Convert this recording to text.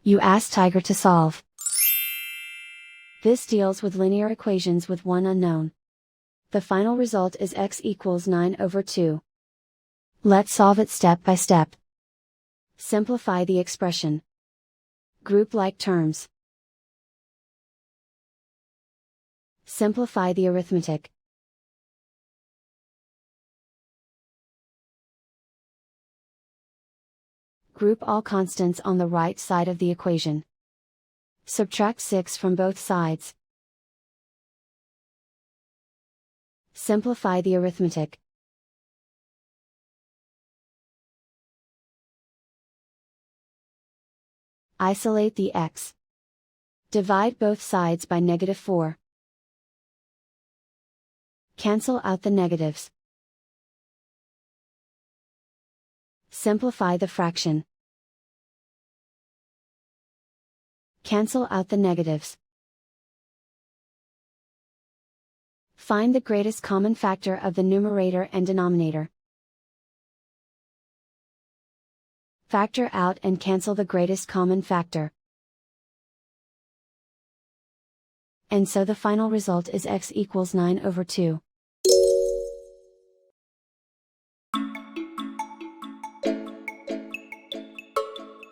You ask Tiger to solve. This deals with linear equations with one unknown. The final result is x equals 9/2. Let's solve it step by step. Simplify the expression. Group like terms. Simplify the arithmetic. Group all constants on the right side of the equation. Subtract 6 from both sides. Simplify the arithmetic. Isolate the x. Divide both sides by -4. Cancel out the negatives. Simplify the fraction. Cancel out the negatives. Find the greatest common factor of the numerator and denominator. Factor out and cancel the greatest common factor. And so the final result is x equals 9/2.